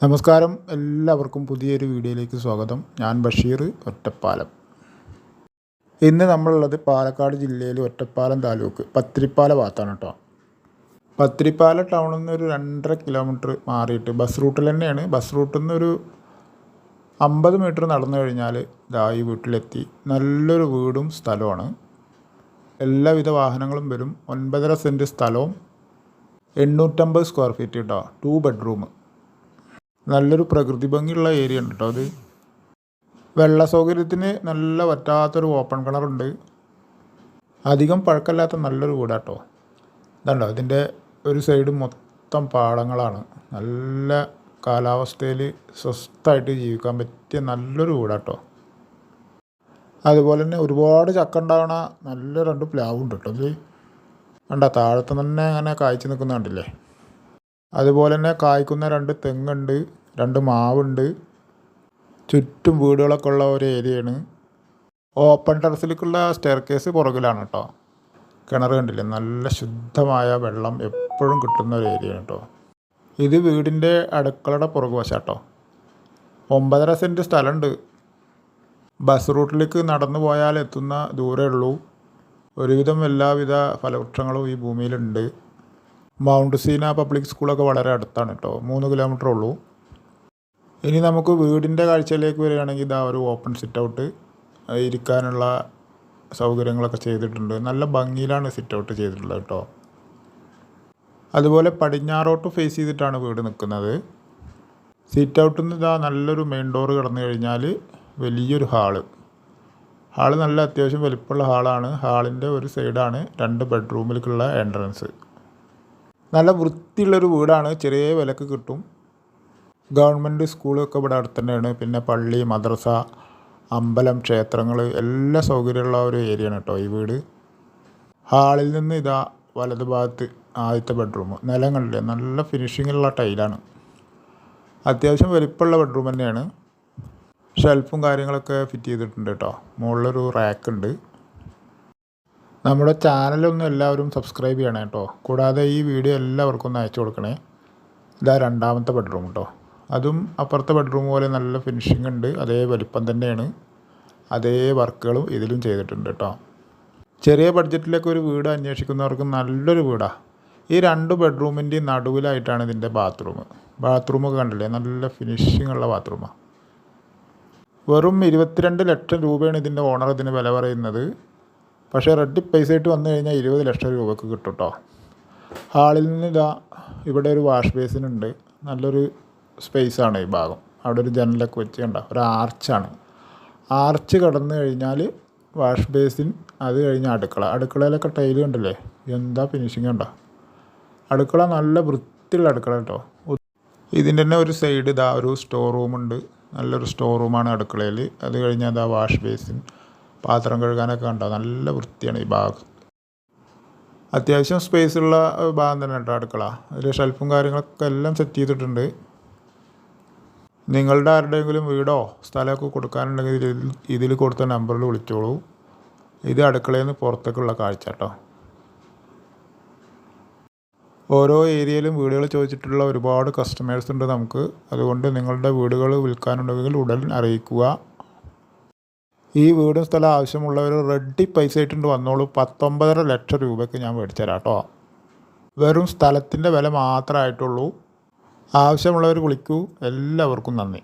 നമസ്കാരം, എല്ലാവർക്കും പുതിയൊരു വീഡിയോയിലേക്ക് സ്വാഗതം. ഞാൻ ബഷീർ, ഒറ്റപ്പാലം. ഇന്ന് നമ്മളുള്ളത് പാലക്കാട് ജില്ലയിൽ ഒറ്റപ്പാലം താലൂക്ക് പത്തിരിപ്പാല ഭാഗത്താണ് കേട്ടോ. പത്തിരിപ്പാല ടൗണിൽ നിന്ന് ഒരു 2.5 കിലോമീറ്റർ മാറിയിട്ട് ബസ് റൂട്ടിൽ തന്നെയാണ്. ബസ് റൂട്ടിൽ നിന്ന് ഒരു 50 മീറ്റർ നടന്നു കഴിഞ്ഞാൽ ഈ വീട്ടിലെത്തി. നല്ലൊരു വീടും സ്ഥലമാണ്. എല്ലാവിധ വാഹനങ്ങളും വരും. 9.5 സെൻറ്റ് സ്ഥലവും 850 സ്ക്വയർ ഫീറ്റ് കേട്ടോ. 2 ബെഡ്റൂം. നല്ലൊരു പ്രകൃതി ഭംഗിയുള്ള ഏരിയ ഉണ്ട് കേട്ടോ. അത് വെള്ള സൗകര്യത്തിന് നല്ല പറ്റാത്തൊരു ഓപ്പൺ കിണറുണ്ട്. അധികം പഴക്കമില്ലാത്ത നല്ലൊരു വീടാട്ടോ. ഇതുണ്ടോ, ഇതിൻ്റെ ഒരു സൈഡ് മൊത്തം പാടങ്ങളാണ്. നല്ല കാലാവസ്ഥയിൽ സ്വസ്ഥമായിട്ട് ജീവിക്കാൻ പറ്റിയ നല്ലൊരു വീടാട്ടോ. അതുപോലെ തന്നെ ഒരുപാട് ചക്ക ഉണ്ടാവണ നല്ല 2 പ്ലാവുണ്ട് കേട്ടോ. ഇത് കണ്ട താഴത്ത് തന്നെ അങ്ങനെ കായ്ച്ചു നിൽക്കുന്ന കണ്ടില്ലേ. അതുപോലെ തന്നെ കായ്ക്കുന്ന 2 തെങ്ങുണ്ട്, 2 മാവുണ്ട്. ചുറ്റും വീടുകളൊക്കെ ഉള്ള ഒരു ഏരിയയാണ്. ഓപ്പൺ ടെറസിലേക്കുള്ള സ്റ്റെയർ കേസ് പുറകിലാണ് കേട്ടോ. കിണർ കണ്ടില്ലേ, നല്ല ശുദ്ധമായ വെള്ളം എപ്പോഴും കിട്ടുന്ന ഒരു ഏരിയയാണ് കേട്ടോ. ഇത് വീടിൻ്റെ അടുക്കളയുടെ പുറകു വശാട്ടോ. 9.5 സെൻറ്റ് സ്ഥലമുണ്ട്. ബസ് റൂട്ടിലേക്ക് നടന്നു പോയാൽ എത്തുന്ന ദൂരമേ ഉള്ളൂ. ഒരുവിധം എല്ലാവിധ ഫലവൃക്ഷങ്ങളും ഈ ഭൂമിയിലുണ്ട്. മൗണ്ട് സീന പബ്ലിക് സ്കൂളൊക്കെ വളരെ അടുത്താണ് കേട്ടോ. 3 കിലോമീറ്റർ ഉള്ളൂ. ഇനി നമുക്ക് വീടിൻ്റെ കാഴ്ചയിലേക്ക് വരികയാണെങ്കിൽ ഇതാ ഒരു ഓപ്പൺ സിറ്റ് ഔട്ട്, ഇരിക്കാനുള്ള സൗകര്യങ്ങളൊക്കെ ചെയ്തിട്ടുണ്ട്. നല്ല ഭംഗിയിലാണ് സിറ്റ് ഔട്ട് ചെയ്തിട്ടുള്ളത് കേട്ടോ. അതുപോലെ പടിഞ്ഞാറോട്ട് ഫേസ് ചെയ്തിട്ടാണ് വീട് നിൽക്കുന്നത്. സിറ്റ് ഔട്ടിൽ നിന്ന് ഇതാ നല്ലൊരു മെയിൻ ഡോറ് കടന്നു കഴിഞ്ഞാൽ വലിയൊരു ഹാള് നല്ല അത്യാവശ്യം വലിപ്പമുള്ള ഹാളാണ്. ഹാളിൻ്റെ ഒരു സൈഡാണ് 2 ബെഡ്റൂമിലേക്കുള്ള എൻട്രൻസ്. നല്ല വൃത്തിയുള്ളൊരു വീടാണ്. ചെറിയ വിലക്ക് കിട്ടും. ഗവൺമെൻറ് സ്കൂളൊക്കെ ഇവിടെ അടുത്ത് തന്നെയാണ്. പിന്നെ പള്ളി, മദ്രസ, അമ്പലം, ക്ഷേത്രങ്ങൾ എല്ലാ സൗകര്യമുള്ള ഒരു ഏരിയയാണ് കേട്ടോ ഈ വീട്. ഹാളിൽ നിന്ന് ഇതാ വലത് ഭാഗത്ത് ആദ്യത്തെ ബെഡ്റൂം. നിലങ്ങളിലെ നല്ല ഫിനിഷിങ്ങുള്ള ടൈലാണ്. അത്യാവശ്യം വലിപ്പമുള്ള ബെഡ്റൂം തന്നെയാണ്. ഷെൽഫും കാര്യങ്ങളൊക്കെ ഫിറ്റ് ചെയ്തിട്ടുണ്ട് കേട്ടോ. മുകളിലൊരു റാക്കുണ്ട്. നമ്മുടെ ചാനലൊന്നും എല്ലാവരും സബ്സ്ക്രൈബ് ചെയ്യണേ കേട്ടോ. കൂടാതെ ഈ വീഡിയോ എല്ലാവർക്കും ഒന്ന് അയച്ചു കൊടുക്കണേ. ഇതാ 2ാമത്തെ ബെഡ്റൂം കേട്ടോ. അതും അപ്പുറത്തെ ബെഡ്റൂം പോലെ നല്ല ഫിനിഷിംഗ് ഉണ്ട്. അതേ വലിപ്പം തന്നെയാണ്. അതേ വർക്കുകളും ഇതിലും ചെയ്തിട്ടുണ്ട് കേട്ടോ. ചെറിയ ബഡ്ജറ്റിലൊക്കെ ഒരു വീട് അന്വേഷിക്കുന്നവർക്ക് നല്ലൊരു വീടാണ്. ഈ 2 ബെഡ്റൂമിൻ്റെയും നടുവിലായിട്ടാണ് ഇതിൻ്റെ ബാത്റൂമൊക്കെ കണ്ടില്ലേ, നല്ല ഫിനിഷിംഗ് ഉള്ള ബാത്റൂമാണ്. വെറും 22 ലക്ഷം രൂപയാണ് ഇതിൻ്റെ ഓണർ ഇതിന് വില പറയുന്നത്. പക്ഷേ റെഡി പൈസ ആയിട്ട് വന്നു കഴിഞ്ഞാൽ 20 ലക്ഷം രൂപക്ക് കിട്ടും കേട്ടോ. ഹാളിൽ നിന്ന് ഇവിടെ ഒരു വാഷ് ബേസിൻ ഉണ്ട്. നല്ലൊരു സ്പേസാണ് ഈ ഭാഗം. അവിടെ ഒരു ജനലൊക്കെ വെച്ച് കണ്ട ഒരു ആർച്ചാണ്. ആർച്ച് കടന്നു കഴിഞ്ഞാൽ വാഷ് ബേസിൻ, അത് കഴിഞ്ഞ് അടുക്കളയിലൊക്കെ ടൈല് കണ്ടില്ലേ, എന്താ ഫിനിഷിങ് ഉണ്ടോ. അടുക്കള നല്ല വൃത്തിയുള്ള അടുക്കള കേട്ടോ. ഇതിൻ്റെ തന്നെ ഒരു സൈഡ് ഒരു സ്റ്റോർ റൂമുണ്ട്. നല്ലൊരു സ്റ്റോർ റൂമാണ് അടുക്കളയിൽ. അത് കഴിഞ്ഞാൽ വാഷ് ബേസിൻ, പാത്രം കഴുകാനൊക്കെ കണ്ടോ, നല്ല വൃത്തിയാണ് ഈ ഭാഗം. അത്യാവശ്യം സ്പേസുള്ള ഭാഗം തന്നെ കേട്ടോ അടുക്കള. അതിൽ ഷെൽഫും കാര്യങ്ങളൊക്കെ എല്ലാം സെറ്റ് ചെയ്തിട്ടുണ്ട്. നിങ്ങളുടെ ആരുടെയെങ്കിലും വീടോ സ്ഥലമൊക്കെ കൊടുക്കാനുണ്ടെങ്കിൽ ഇതിൽ കൊടുത്ത നമ്പറിൽ വിളിച്ചോളൂ. ഇത് അടുക്കളയിൽ നിന്ന് പുറത്തേക്കുള്ള കാഴ്ച കേട്ടോ. ഓരോ ഏരിയയിലും വീടുകൾ ചോദിച്ചിട്ടുള്ള ഒരുപാട് കസ്റ്റമേഴ്സ് ഉണ്ട് നമുക്ക്. അതുകൊണ്ട് നിങ്ങളുടെ വീടുകൾ വിൽക്കാനുണ്ടെങ്കിൽ ഉടൻ അറിയിക്കുക. ഈ വീടും സ്ഥലം ആവശ്യമുള്ളവർ റെഡി പൈസ ആയിട്ടുണ്ട് വന്നോളൂ. 19.5 ലക്ഷം രൂപയ്ക്ക് ഞാൻ മേടിച്ചു തരാം കേട്ടോ. വെറും സ്ഥലത്തിൻ്റെ വില മാത്രമായിട്ടുള്ളൂ. ആവശ്യമുള്ളവർ വിളിക്കൂ. എല്ലാവർക്കും നന്ദി.